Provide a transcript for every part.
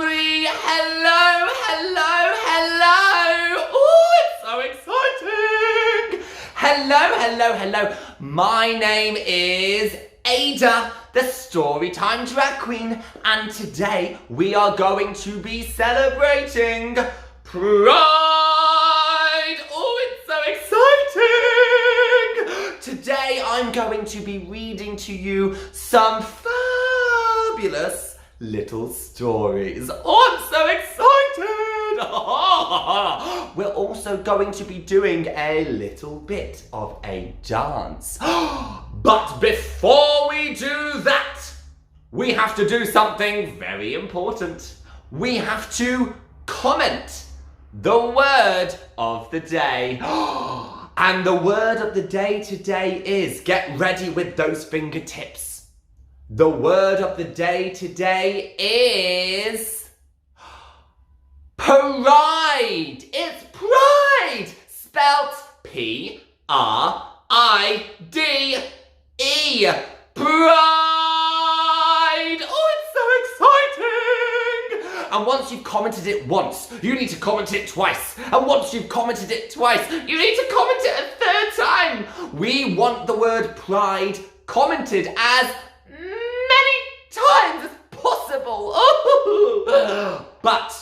3. Hello, hello, hello. Oh, it's so exciting. Hello, hello, hello. My name is Aida, the Storytime drag queen, and today we are going to be celebrating Pride. Oh, it's so exciting. Today I'm going to be reading to you some fabulous little stories. Oh, I'm so excited. We're also going to be doing a little bit of a dance. But before we do that, we have to do something very important. We have to comment the word of the day. And the word of the day today is, get ready with those fingertips. The word of the day today is pride. It's pride, spelt P-R-I-D-E. Pride! Oh, it's so exciting! And once you've commented it once, you need to comment it twice. And once you've commented it twice, you need to comment it a third time. We want the word pride commented as many times as possible. Oh. But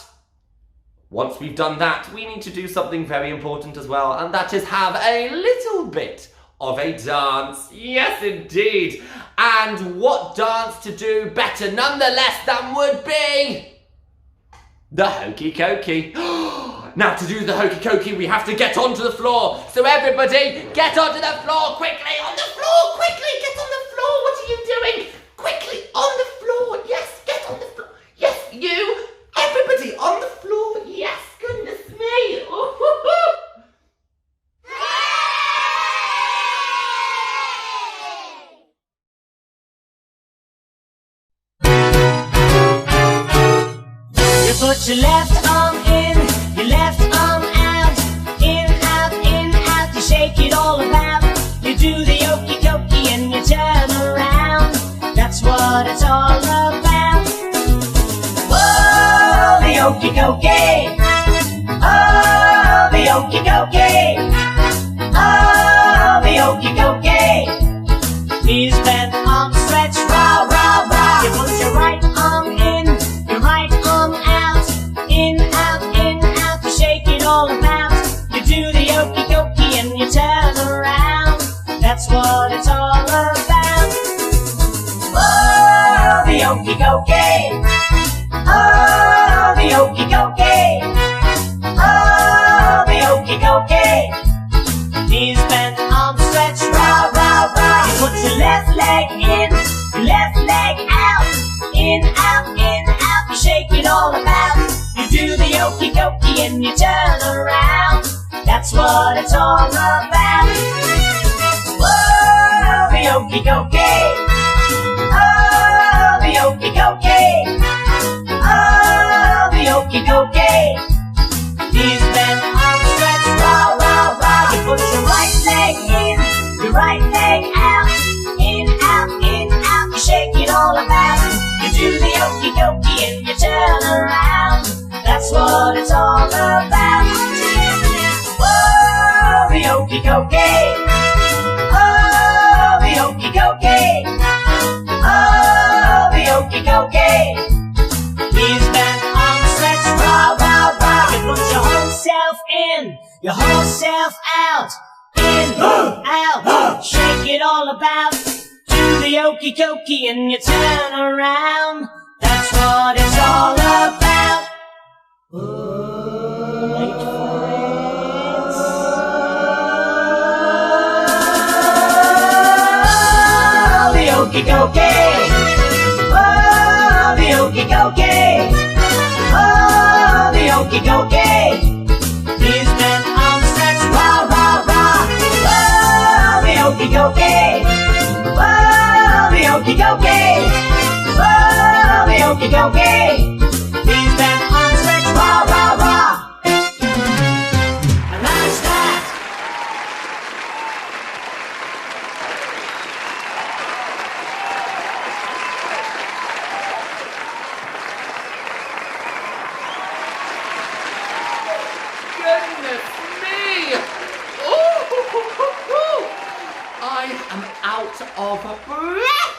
once we've done that, we need to do something very important as well, and that is have a little bit of a dance. Yes, indeed. And what dance to do better nonetheless than would be the hokey cokey. Now, to do the hokey cokey, we have to get onto the floor. So everybody, get onto the floor quickly. On the floor, quickly, get on the floor. What are you doing? Quickly, on the floor. Yes, get on the floor. Yes, you. Everybody on the floor. Yes, goodness me. You put your left arm in, your left arm out, in, out, you shake it all about. You do the okey dokey and you turn around. That's what it's all about. Whoa, the okey dokey. Oh, the okey dokey. Oh, the okey dokey. Knees bent, arms stretched, rah, rah, rah. You put your right arm in, your right arm out, in, out, you shake it all about. You do the okey dokey and you turn around. That's what it's all about. Oh, the okey dokey. Oh, the okey dokey. Oh, the okey dokey. Knees bent, arms stretched, rah, rah, rah. You put your left leg in, your left leg out, in, out, you shake it all about. You do the okey dokey and you turn around. That's what it's all about. Whoa, the okey dokey. Oh, the okey dokey. Oh, the okey dokey. Knees bent, arms stretched, rah, rah, rah. You put your right leg in, your right leg out, in, out, you shake it all about. You do the okey dokey and you turn around. That's what it's all about. Whoa, the okey dokey. Oh, the okey dokey. Oh, the okey dokey. Knees bent, arms stretched, rah, rah, rah. You put your whole self in, your whole self out, in, out, shake it all about. Do the okey dokey and you turn around. That's what it's all about. Wait for it. Oh, the okey dokey. Oh, the okey dokey. Oh, the okey dokey. Knees bent, arms stretched, rah, rah, rah. Oh, the okey dokey. Oh, the okey dokey. Oh, the okey dokey. Knees bent, arms stretched, rah, rah, rah. And that's that. of breath.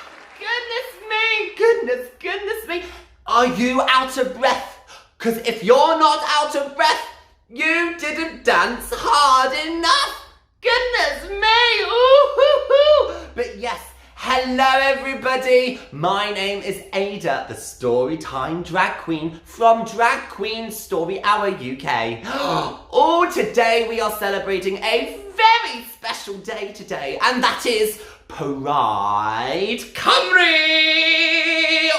Goodness me. Are you out of breath? Because if you're not out of breath, you didn't dance hard enough. Goodness me. Ooh-hoo-hoo. But yes, hello everybody. My name is Aida, the Storytime drag queen from Drag Queen Story Hour UK. Oh, today we are celebrating a very special day today, and that is Pride Cymru!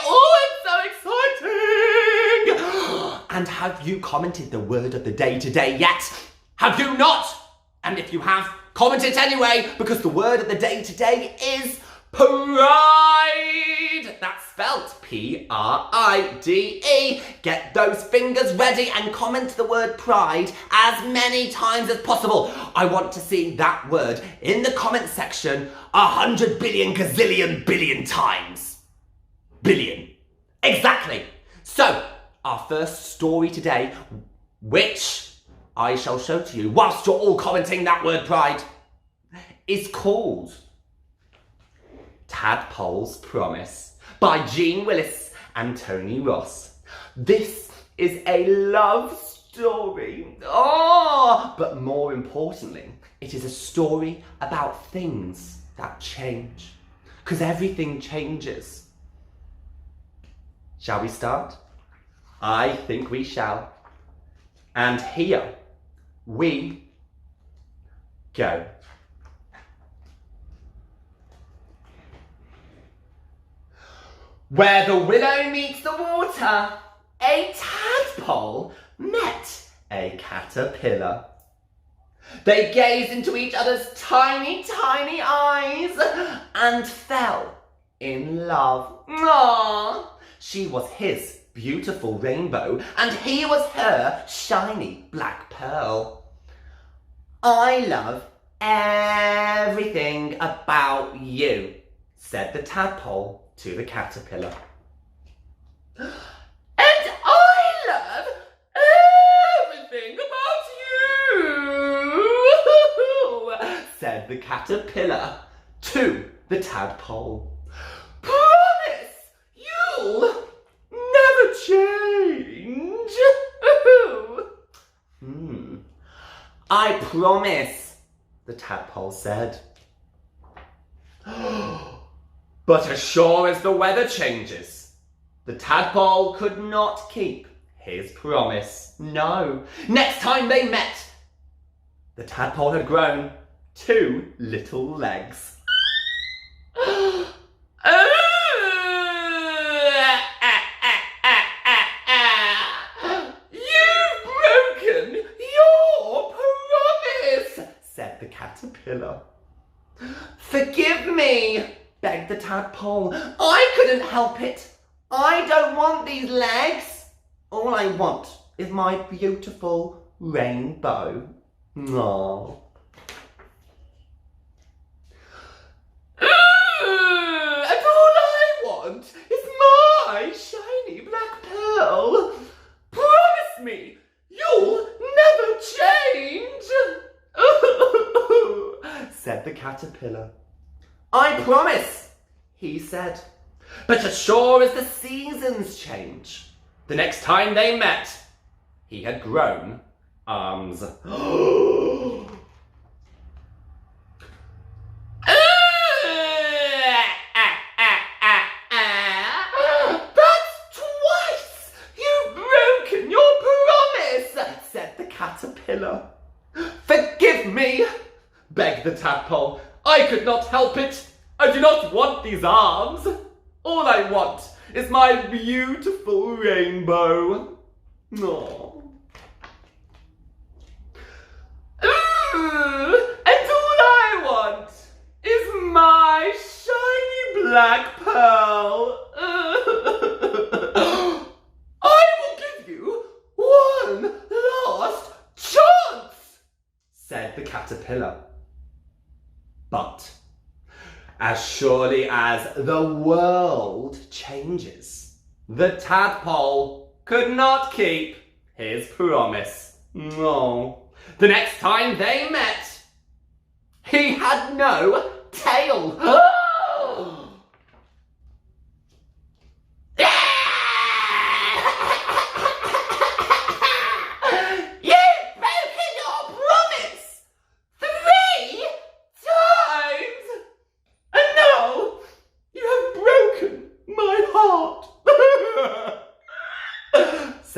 Oh, it's so exciting! And have you commented the word of the day today yet? Have you not? And if you have, comment it anyway, because the word of the day today is Pride! That's spelt P-R-I-D-E. Get those fingers ready and comment the word pride as many times as possible. I want to see that word in the comment section 100 billion gazillion billion times. Billion. Exactly. So, our first story today, which I shall show to you whilst you're all commenting that word pride, is called Tadpole's Promise by Jean Willis and Tony Ross. This is a love story. Oh, but more importantly, it is a story about things that change. Because everything changes. Shall we start? I think we shall. And here we go. Where the willow meets the water, a tadpole met a caterpillar. They gazed into each other's tiny, tiny eyes and fell in love. Aww. She was his beautiful rainbow and he was her shiny black pearl. I love everything about you, said the tadpole to the caterpillar. And I love everything about you, said the caterpillar to the tadpole. Promise you'll never change. I promise, the tadpole said. But as sure as the weather changes, the tadpole could not keep his promise. No. Next time they met, the tadpole had grown 2 little legs. You've broken your promise, said the caterpillar. Forgive me, begged the tadpole. I couldn't help it. I don't want these legs. All I want is my beautiful rainbow. Aww. And all I want is my shiny black pearl. Promise me you'll never change, said the caterpillar. I promise, he said. But as sure as the seasons change, the next time they met, he had grown arms. That's twice you've broken your promise, said the caterpillar. Forgive me, begged the tadpole. I could not help it. I do not want these arms. All I want is my beautiful rainbow. Aww. And all I want is my shiny black pearl. I will give you one last chance, said the caterpillar. But as surely as the world changes, the tadpole could not keep his promise. No. The next time they met, he had no tail.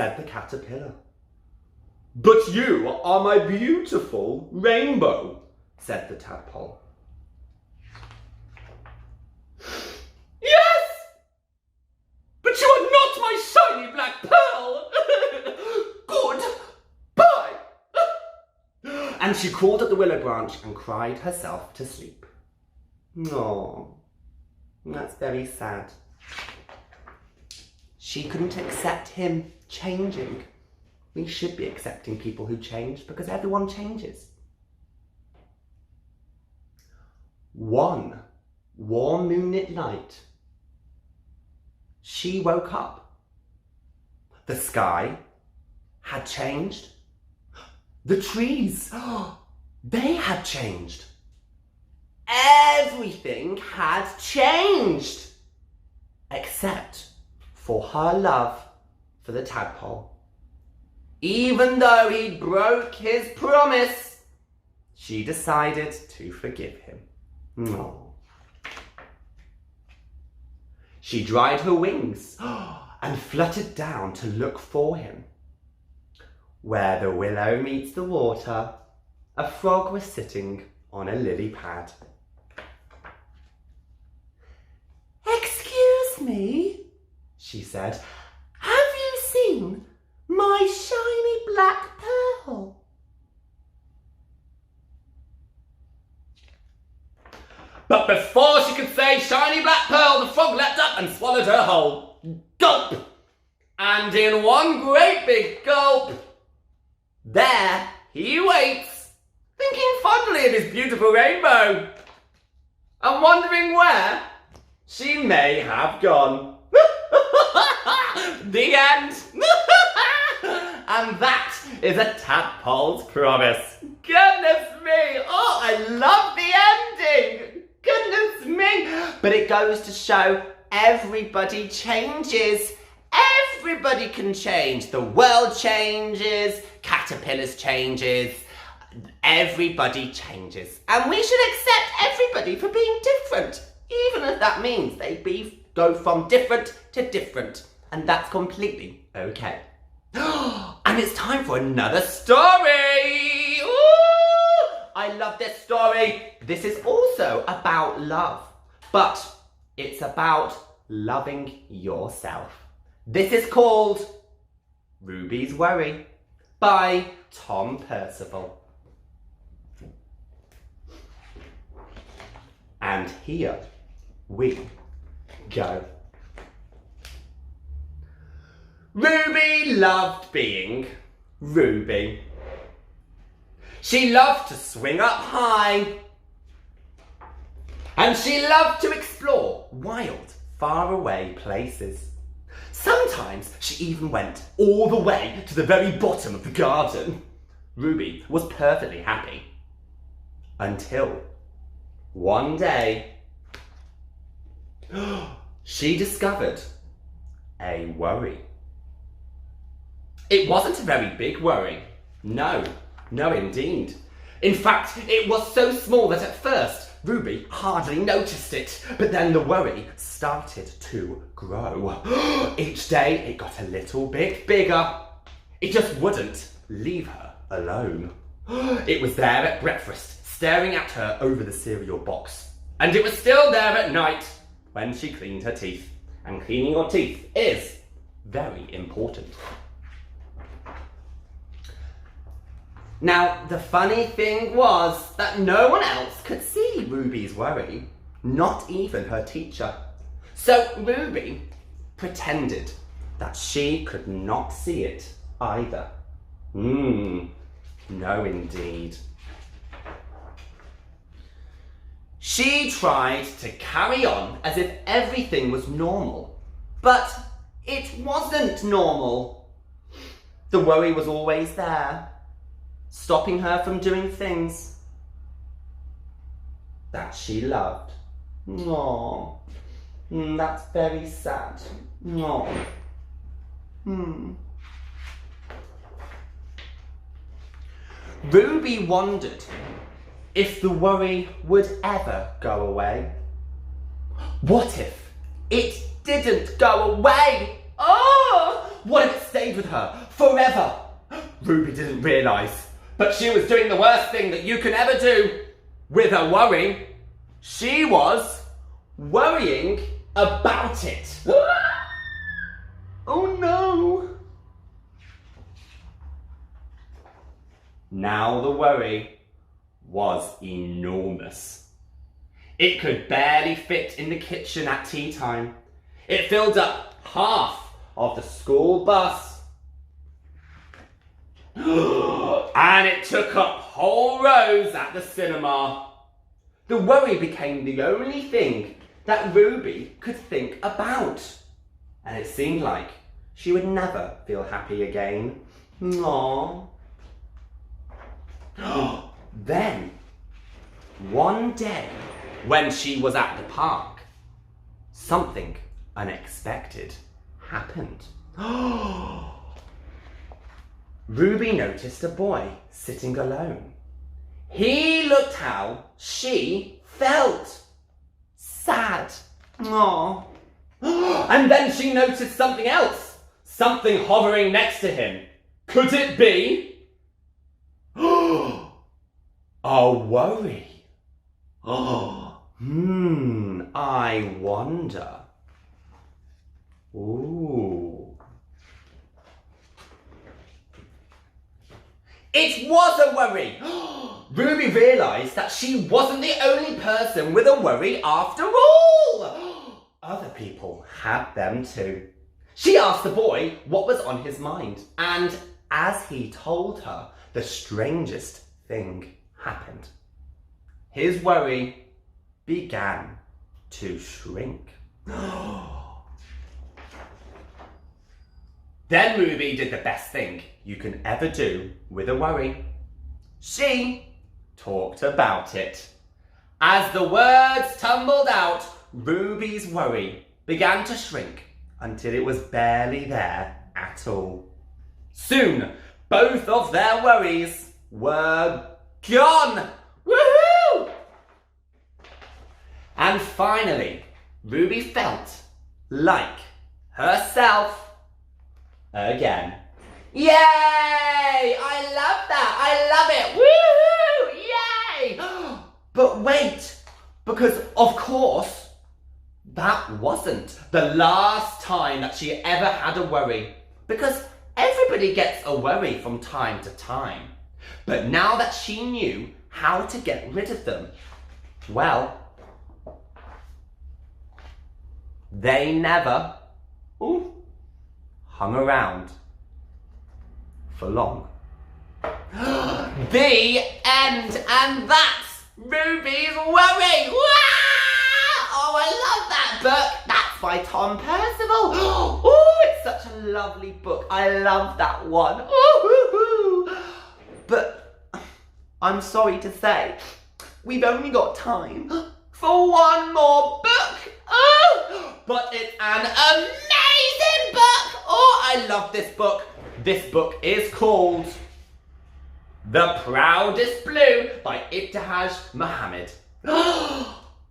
said the caterpillar. But you are my beautiful rainbow, said the tadpole. Yes! But you are not my shiny black pearl! Goodbye! And she crawled up the willow branch and cried herself to sleep. Oh, that's very sad. She couldn't accept him changing. We should be accepting people who change because everyone changes. One warm moonlit night, she woke up. The sky had changed. The trees, they had changed. Everything had changed, except for her love for the tadpole. Even though he broke his promise, she decided to forgive him. Oh. She dried her wings and fluttered down to look for him. Where the willow meets the water, a frog was sitting on a lily pad. Excuse me, she said, have you seen my shiny black pearl? But before she could say shiny black pearl, the frog leapt up and swallowed her whole. Gulp! And in one great big gulp, there he waits, thinking fondly of his beautiful rainbow, and wondering where she may have gone. The end. And that is a tadpole's promise. Goodness me. Oh, I love the ending. Goodness me. But it goes to show everybody changes. Everybody can change. The world changes. Caterpillars changes. Everybody changes. And we should accept everybody for being different. Even if that means they go from different to different. And that's completely okay. And it's time for another story! Ooh! I love this story. This is also about love, but it's about loving yourself. This is called Ruby's Worry by Tom Percival. And here we go. Ruby loved being Ruby. She loved to swing up high. And she loved to explore wild, faraway places. Sometimes she even went all the way to the very bottom of the garden. Ruby was perfectly happy. Until one day, she discovered a worry. It wasn't a very big worry. No indeed. In fact, it was so small that at first, Ruby hardly noticed it. But then the worry started to grow. Each day, it got a little bit bigger. It just wouldn't leave her alone. It was there at breakfast, staring at her over the cereal box. And it was still there at night when she cleaned her teeth. And cleaning your teeth is very important. Now, the funny thing was that no one else could see Ruby's worry, not even her teacher. So Ruby pretended that she could not see it either. No indeed. She tried to carry on as if everything was normal, but it wasn't normal. The worry was always there, stopping her from doing things that she loved. Aww, that's very sad. Aww. Ruby wondered if the worry would ever go away. What if it didn't go away? Oh, What if it stayed with her forever? Ruby didn't realise, but she was doing the worst thing that you can ever do with a worry. She was worrying about it. Oh no! Now the worry was enormous. It could barely fit in the kitchen at tea time. It filled up half of the school bus. And it took up whole rows at the cinema. The worry became the only thing that Ruby could think about. And it seemed like she would never feel happy again. Aww. Then, one day, when she was at the park, something unexpected happened. Ruby noticed a boy sitting alone. He looked how she felt. Sad. Aww. And then she noticed something else. Something hovering next to him. Could it be a worry? I wonder. Ooh. It was a worry. Ruby realised that she wasn't the only person with a worry after all. Other people had them too. She asked the boy what was on his mind, and as he told her, the strangest thing happened. His worry began to shrink. Then Ruby did the best thing you can ever do with a worry. She talked about it. As the words tumbled out, Ruby's worry began to shrink until it was barely there at all. Soon, both of their worries were gone. Woohoo! And finally, Ruby felt like herself again. Yay! I love that! I love it! Woohoo! Yay! But wait, because of course, that wasn't the last time that she ever had a worry. Because everybody gets a worry from time to time. But now that she knew how to get rid of them, well, they never hung around for long. The end, and that's Ruby's worry. Wow! Oh, I love that book. That's by Tom Percival. Oh, it's such a lovely book. I love that one. Ooh. But I'm sorry to say, we've only got time for one more book. Oh, but it's an amazing book. Oh, I love this book. This book is called The Proudest Blue by Aida H Dee.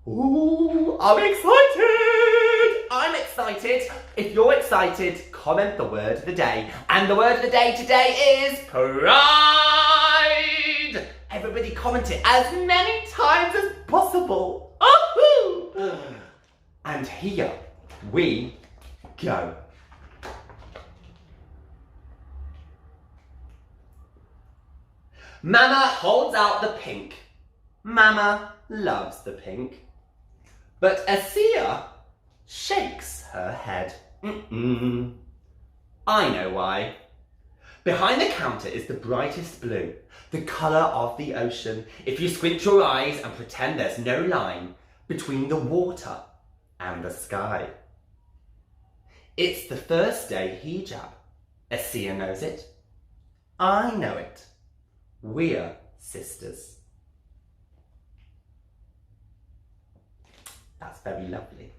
Ooh, I'm excited. I'm excited. If you're excited, comment the word of the day. And the word of the day today is pride. Everybody comment it as many times as possible. Oh! And here we go. Mama holds out the pink. Mama loves the pink. But Asia shakes her head. I know why. Behind the counter is the brightest blue, the colour of the ocean, if you squint your eyes and pretend there's no line between the water and the sky. It's the first day hijab. Asia knows it. I know it. We're sisters. That's very lovely.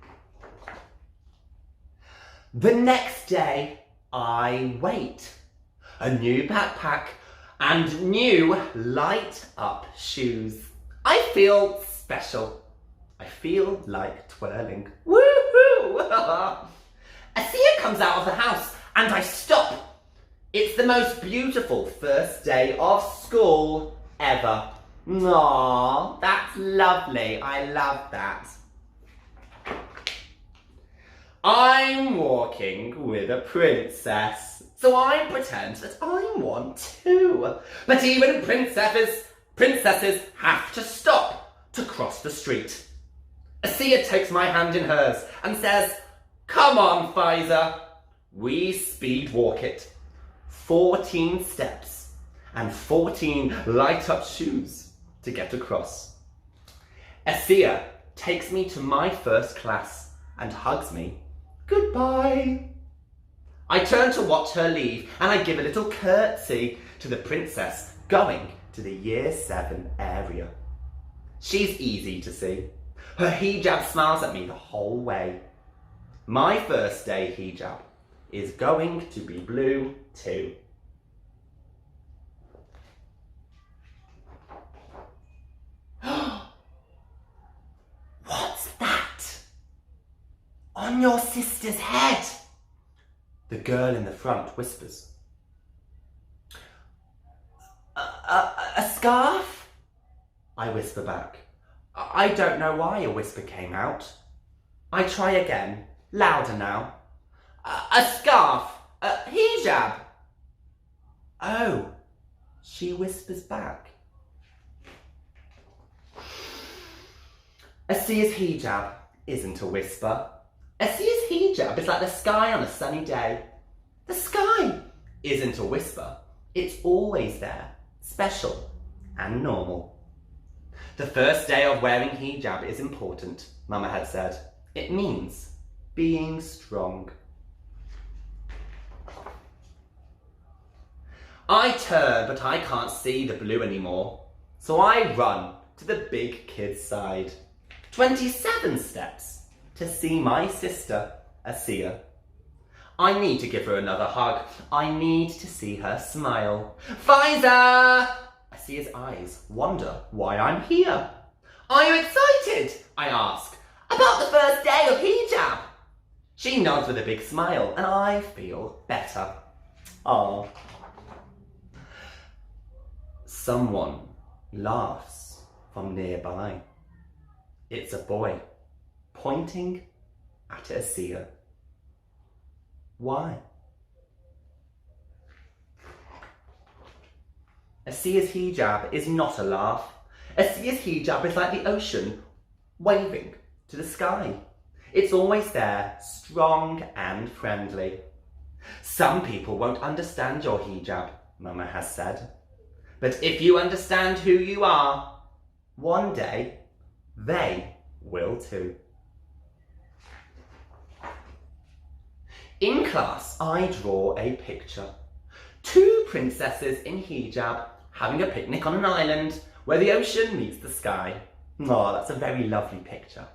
The next day, I wait. A new backpack and new light-up shoes. I feel special. I feel like twirling. Woohoo! Asia comes out of the house and I stop. It's the most beautiful first day of school ever. Aww, that's lovely. I love that. I'm walking with a princess, so I pretend that I'm one too. But even princesses have to stop to cross the street. Asia takes my hand in hers and says, "Come on, Pfizer." We speed walk it. 14 steps and 14 light-up shoes to get across. Asia takes me to my first class and hugs me. Goodbye. I turn to watch her leave and I give a little curtsy to the princess going to the Year 7 area. She's easy to see. Her hijab smiles at me the whole way. My first day hijab is going to be blue too. What's that? On your sister's head? The girl in the front whispers. A scarf? I whisper back. I don't know why a whisper came out. I try again, louder now. A scarf, a hijab. Oh, she whispers back. Asia's hijab isn't a whisper. Asia's hijab is like the sky on a sunny day. The sky isn't a whisper. It's always there, special and normal. The first day of wearing hijab is important, Mama had said. It means being strong. I turn, but I can't see the blue anymore. So I run to the big kid's side. 27 steps to see my sister, Asia. I need to give her another hug. I need to see her smile. Pfizer! Asia's eyes wonder why I'm here. Are you excited? I ask. About the first day of hijab. She nods with a big smile and I feel better. Oh. Someone laughs from nearby. It's a boy pointing at Asia. Why? Asia's hijab is not a laugh. Asia's hijab is like the ocean waving to the sky. It's always there, strong and friendly. Some people won't understand your hijab, Mama has said. But if you understand who you are, one day they will too. In class, I draw a picture. 2 princesses in hijab having a picnic on an island where the ocean meets the sky. Oh, that's a very lovely picture.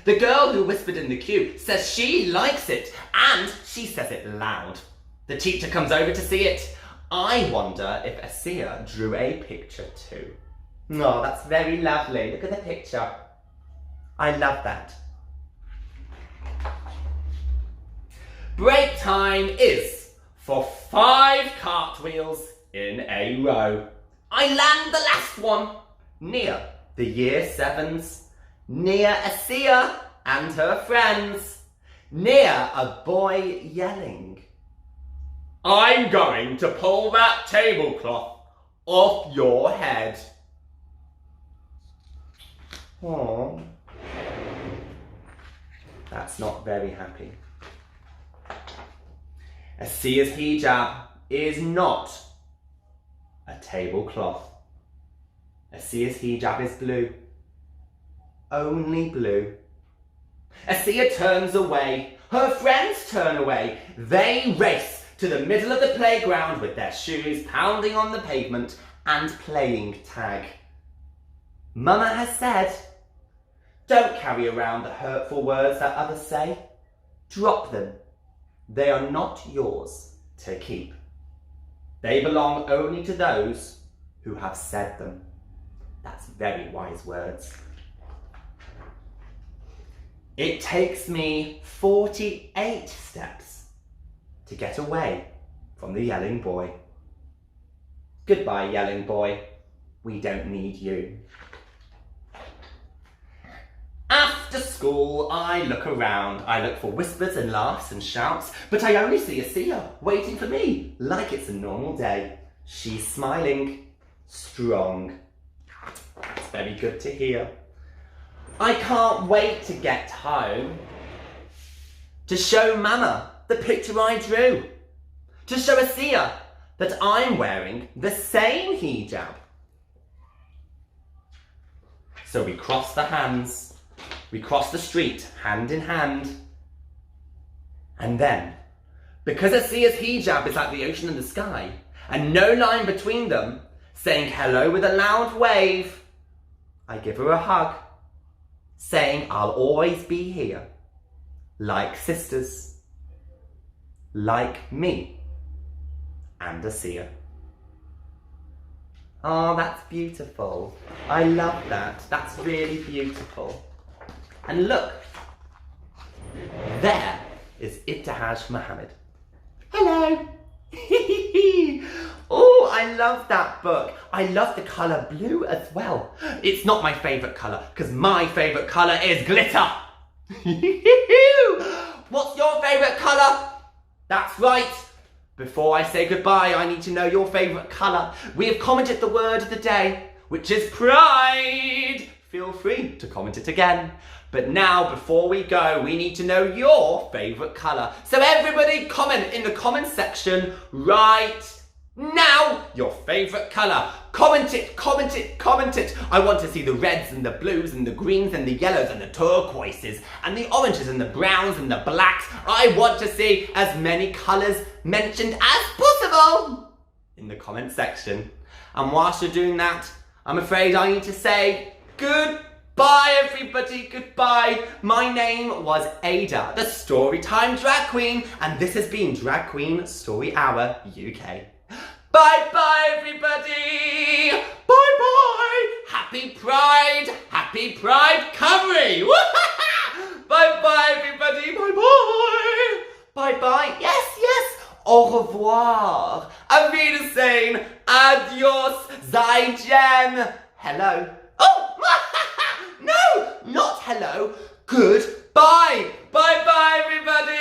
The girl who whispered in the queue says she likes it and she says it loud. The teacher comes over to see it. I wonder if Asia drew a picture too. Oh, that's very lovely. Look at the picture. I love that. Break time is for 5 cartwheels in a row. I land the last one near the Year 7s, near Asia and her friends, near a boy yelling, "I'm going to pull that tablecloth off your head." Oh, that's not very happy. Asia's hijab is not a tablecloth. Asia's hijab is blue. Only blue. Asia turns away. Her friends turn away. They race to the middle of the playground with their shoes pounding on the pavement and playing tag. Mama has said, don't carry around the hurtful words that others say. Drop them. They are not yours to keep. They belong only to those who have said them. That's very wise words. It takes me 48 steps to get away from the yelling boy. Goodbye, yelling boy. We don't need you. After school, I look around. I look for whispers and laughs and shouts, but I only see a seer waiting for me like it's a normal day. She's smiling, strong. It's very good to hear. I can't wait to get home, to show Mama the picture I drew, to show a seer that I'm wearing the same hijab. So we cross the hands, we cross the street hand in hand, and then, because a seer's hijab is like the ocean and the sky, and no line between them, saying hello with a loud wave, I give her a hug, saying I'll always be here, like sisters, like me, and a seer. Oh, that's beautiful. I love that. That's really beautiful. And look, there is Ibtihaj Muhammad. Hello. Oh, I love that book. I love the colour blue as well. It's not my favourite colour, because my favourite colour is glitter. What's your favourite colour? That's right. Before I say goodbye, I need to know your favourite colour. We have commented the word of the day, which is pride. Feel free to comment it again. But now, before we go, we need to know your favourite colour. So everybody comment in the comment section right now your favourite colour. Comment it, comment it, comment it. I want to see the reds and the blues and the greens and the yellows and the turquoises and the oranges and the browns and the blacks. I want to see as many colours mentioned as possible in the comment section. And whilst you're doing that, I'm afraid I need to say goodbye, everybody, goodbye. My name was Ada, the Storytime drag queen, and this has been Drag Queen Story Hour UK. Bye-bye, everybody! Bye-bye! Happy Pride Cymru! Bye-bye, everybody! Bye-bye! Bye-bye! Yes! Au revoir! Auf Wiedersehen! Adios! Zaijian! Hello? Oh! No! Not hello! Goodbye! Bye-bye, everybody!